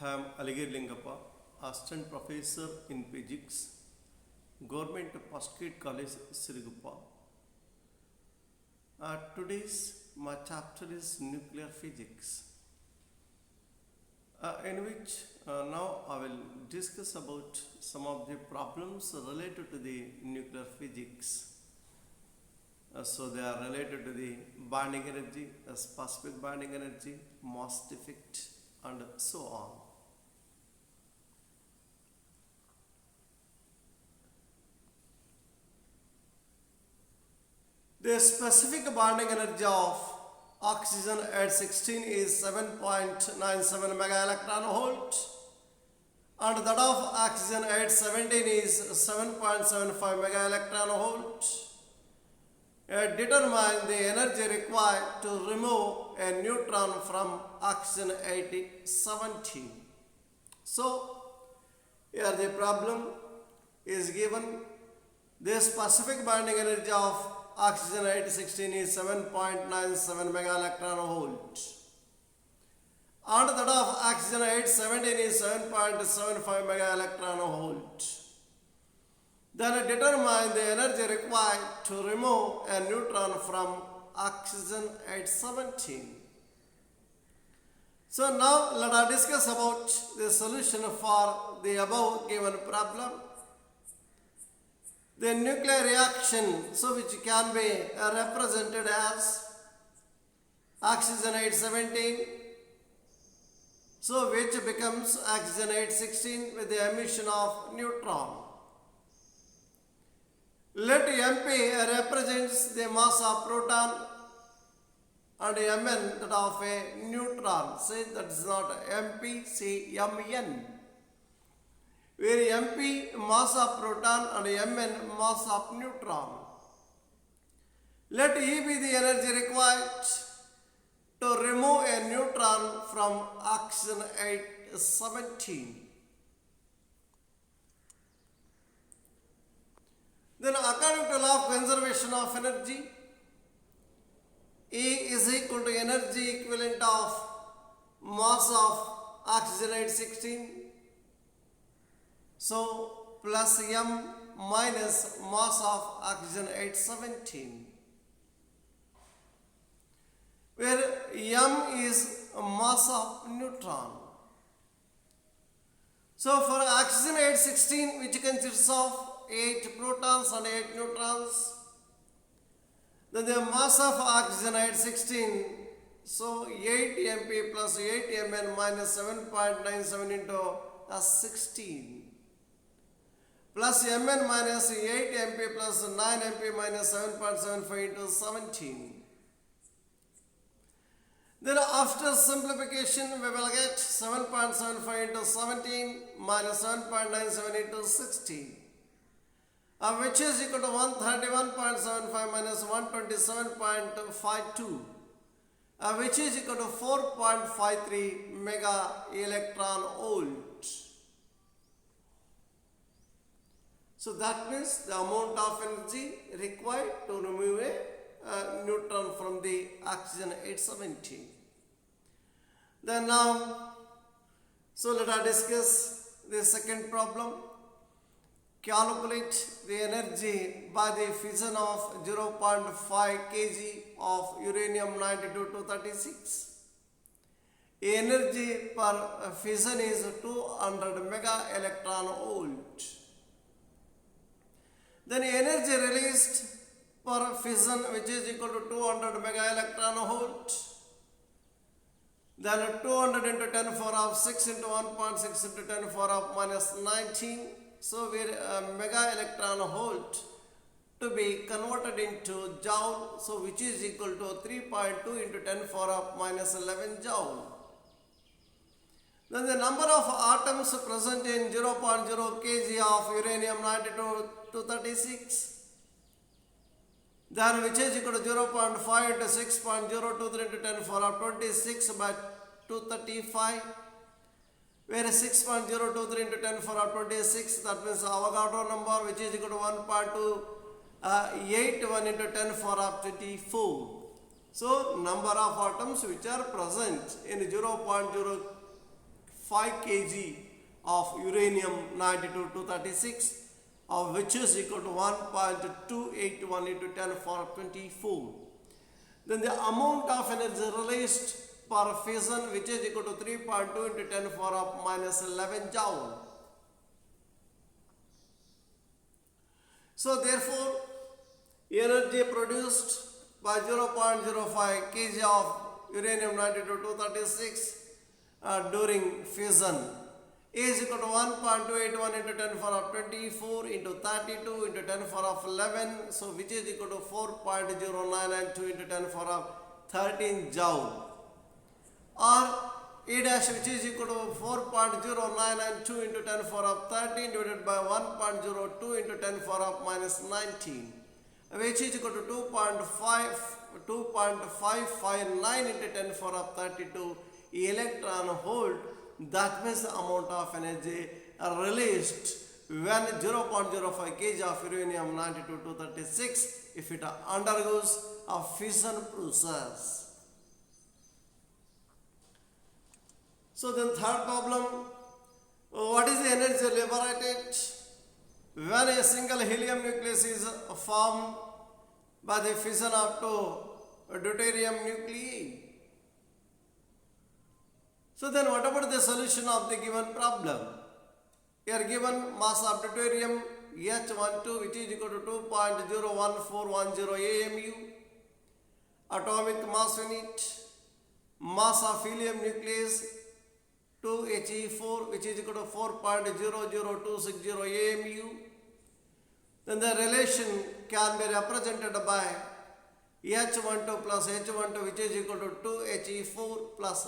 I am Aligir Lingappa, Assistant Professor in Physics, Government First Grade College, Siriguppa. Today's my chapter is Nuclear Physics, in which now I will discuss about some of the problems related to the nuclear physics. So they are related to the bonding energy, specific bonding energy, mass defect, and so on. The specific bonding energy of oxygen at 16 is 7.97 mega electron volt, and that of oxygen at 17 is 7.75 mega electron volt. Determine the energy required to remove a neutron from oxygen at 17. So, here the problem is given. The specific bonding energy of oxygen at 16 is 7.97 mega electron volt, and that of oxygen at 17 is 7.75 mega electron volt. Then determine the energy required to remove a neutron from oxygen at 17. So now let us discuss about the solution for the above given problem. The nuclear reaction, so which can be represented as oxygen at 17, so which becomes oxygen at 16 with the emission of neutron. Let Mp represents the mass of proton and Mn that of a neutron. Say that is not Mp, say Mn. Where Mp mass of proton and Mn mass of neutron. Let E be the energy required to remove a neutron from oxygen at 17. Then according to law of conservation of energy, E is equal to energy equivalent of mass of oxygen at 16. So plus M minus mass of oxygen at 17. Where M is mass of neutron. So for oxygen at 16, which consists of 8 protons and 8 neutrons, then the mass of oxygen at 16, so 8 Mp plus 8 Mn minus 7.97 into 16 plus Mn minus 8 Mp plus 9 Mp minus 7.75 into 17. Then after simplification we will get 7.75 into 17 minus 7.97 into 16. Which is equal to 131.75 minus 127.52, which is equal to 4.53 mega electron volt. So that means the amount of energy required to remove a neutron from the oxygen at 17. Then now, so let us discuss the second problem. Calculate the energy by the fission of 0.5 kg of uranium-92-236. Energy per fission is 200 mega electron volt. Then energy released per fission, which is equal to 200 mega electron volt. Then 200 into 10 to the power of 6 into 1.6 into 10 to the power of minus 19. So where mega electron volt to be converted into joule, so which is equal to 3.2 into 10 to the power of minus 11 joule. Then the number of atoms present in 0.0 kg of uranium-92-236, then which is equal to 0.5 into 6.023 into 10 to the power of 26 by 235. Where 6.023 into 10 to the power of 26, that means Avogadro number, which is equal to 1.281 into 10 to the power of 24. So number of atoms which are present in 0.0 5 kg of uranium-92-236, of which is equal to 1.281 into 10 power 24. Then the amount of energy released per fission, which is equal to 3.2 into 10 power minus 11 joule. So therefore, energy produced by 0.05 kg of uranium-92-236 during fission is equal to 1.281 into 10 power 24 into 32 into 10 power 11, so which is equal to 4.0992 into 10 power 13 joule, or E dash, which is equal to 4.0992 into 10 power 13 divided by 1.02 into 10 power minus 19, which is equal to 2.559 into 10 power 32 electron volt. That means the amount of energy released when 0.05 kg of uranium-92-236 if it undergoes a fission process. So then third problem, what is the energy liberated when a single helium nucleus is formed by the fission of two deuterium nuclei? So then what about the solution of the given problem? Here given mass of deuterium H12, which is equal to 2.01410 AMU, atomic mass unit, mass of helium nucleus 2He4, which is equal to 4.00260 AMU. Then the relation can be represented by H12 plus H12, which is equal to 2He4 plus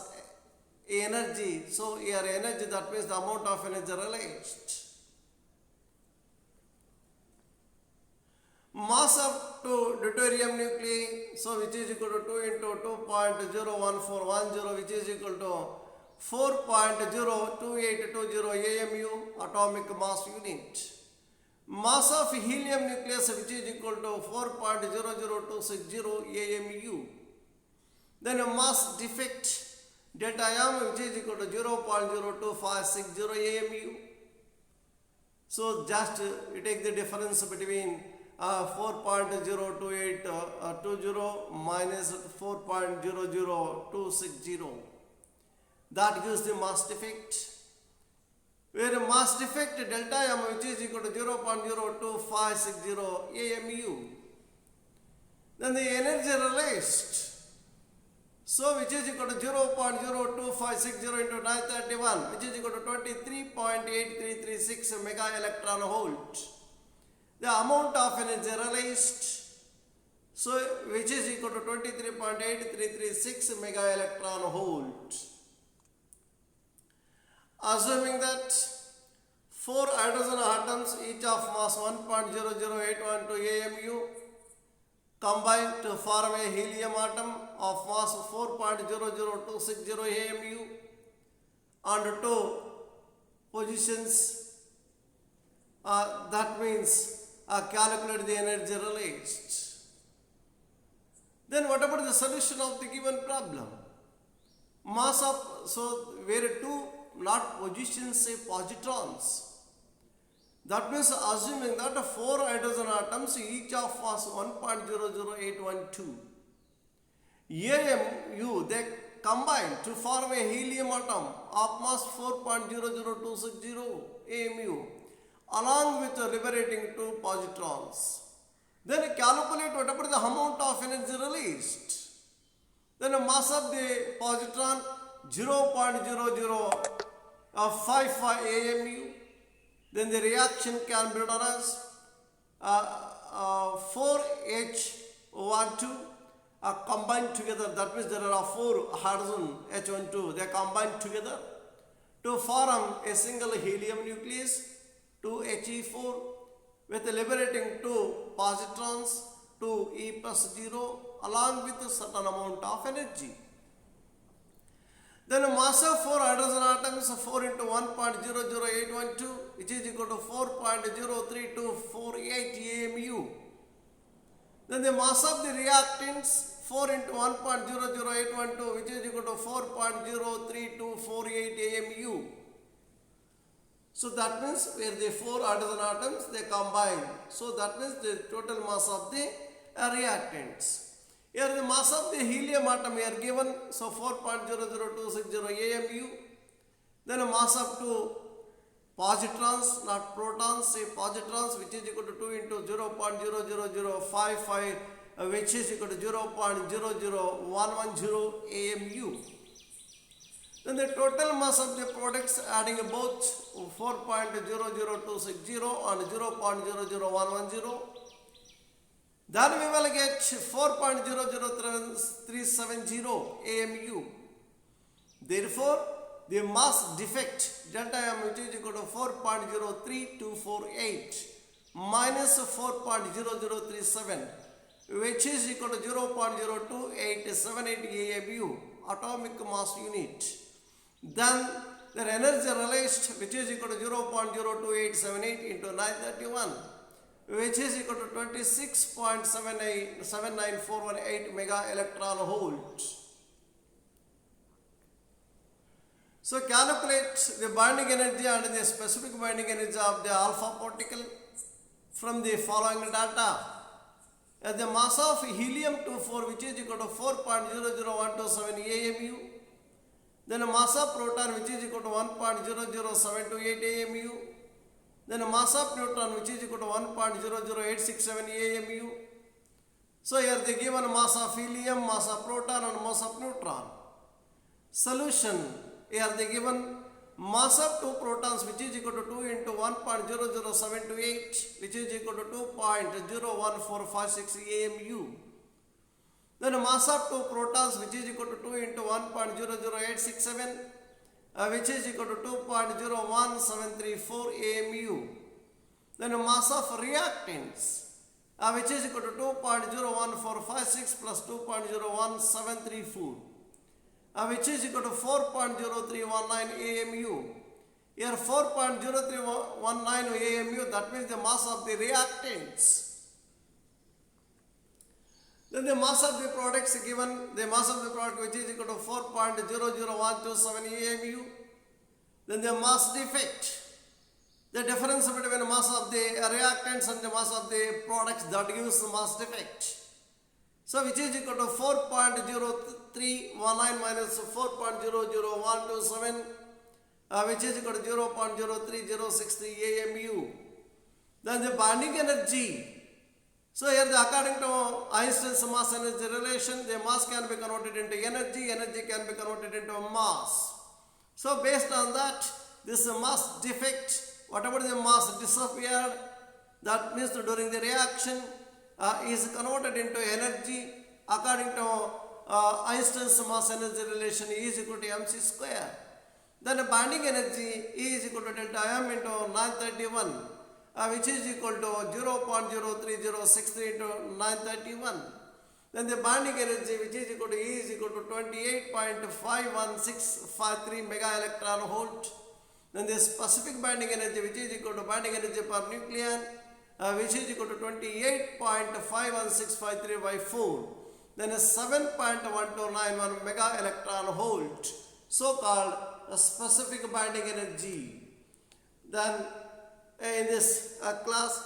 energy. So here energy, that means the amount of energy released. Mass of two deuterium nuclei, so which is equal to 2 into 2.01410, which is equal to 4.02820 AMU, atomic mass unit. Mass of helium nucleus, which is equal to 4.00260 AMU. Then a mass defect delta M, which is equal to 0.02560 AMU. So just you take the difference between 4.02820 minus 4.00260. That gives the mass defect. Where mass defect delta M, which is equal to 0.02560 AMU. Then the energy released, so which is equal to 0.02560 into 931, which is equal to 23.8336 mega electron volt. The amount of energy released, so which is equal to 23.8336 mega electron volt. Assuming that 4 hydrogen atoms, each of mass 1.00812 AMU, combine to form a helium atom of mass 4.00260 AMU under 2 positions. That means calculate the energy released. Then what about the solution of the given problem? Mass of, so where 2 not positions say positrons. That means assuming that 4 hydrogen atoms, each of mass 1.00812 AMU, they combine to form a helium atom of mass 4.00260 AMU along with liberating 2 positrons. Then calculate what about the amount of energy released. Then the mass of the positron 0.0055 AMU. Then the reaction can be done as 4H12 combined together. That means there are 4 hydrogen H12. They are combined together to form a single helium nucleus 2He4 with liberating 2 positrons 2E plus 0 along with a certain amount of energy. Then mass of 4 hydrogen atoms 4 into 1.00812, which is equal to 4.03248 AMU. Then the mass of the reactants 4 into 1.00812, which is equal to 4.03248 AMU. So that means where the 4 hydrogen atoms they combine. So that means the total mass of the reactants. Here the mass of the helium atom we are given. So 4.00260 AMU. Then a mass of 2 positrons, not protons, say positrons, which is equal to 2 into 0.00055, which is equal to 0.00110 AMU. Then the total mass of the products adding both 4.00260 and 0.00110. Then we will get 4.00370 AMU. Therefore, the mass defect delta M, which is equal to 4.03248 minus 4.0037, which is equal to 0.02878 AMU, atomic mass unit. Then their energy released, which is equal to 0.02878 into 931, which is equal to 26.79418 mega electron volt. So calculate the binding energy and the specific binding energy of the alpha particle from the following data. As the mass of helium-24, which is equal to 4.00127 AMU, then a mass of proton, which is equal to 1.00728 AMU, then a mass of neutron, which is equal to 1.00867 AMU. So here they given mass of helium, mass of proton and mass of neutron. Solution, here they given mass of 2 protons, which is equal to 2 into 1.00728, which is equal to 2.01456 AMU. Then a mass of 2 protons, which is equal to 2 into 1.00867, which is equal to 2.01734 AMU. Then a mass of reactants, which is equal to 2.01456 plus 2.01734, which is equal to 4.0319 AMU. Here 4.0319 AMU, that means the mass of the reactants. Then the mass of the products given, the mass of the product, which is equal to 4.00127 AMU. Then the mass defect, the difference between the mass of the reactants and the mass of the products, that gives the mass defect. So which is equal to 4.0319 minus 4.00127, which is equal to 0.03063 AMU. Then the binding energy. So here according to Einstein's mass energy relation, the mass can be converted into energy, energy can be converted into mass. So based on that, this mass defect, whatever the mass disappeared, that means during the reaction is converted into energy according to Einstein's mass energy relation is equal to mc square. Then the binding energy is equal to delta M into 931, which is equal to 0.03063 into 931. Then the binding energy, which is equal to E is equal to 28.51653 mega electron volt. Then the specific binding energy, which is equal to binding energy per nucleon, which is equal to 28.51653 by 4. Then a 7.1291 mega electron volt, so called a specific binding energy. Then in this class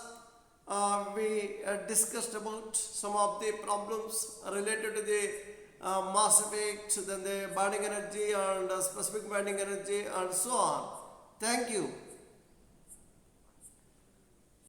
we discussed about some of the problems related to the mass effect, then the binding energy and specific binding energy and so on. Thank you.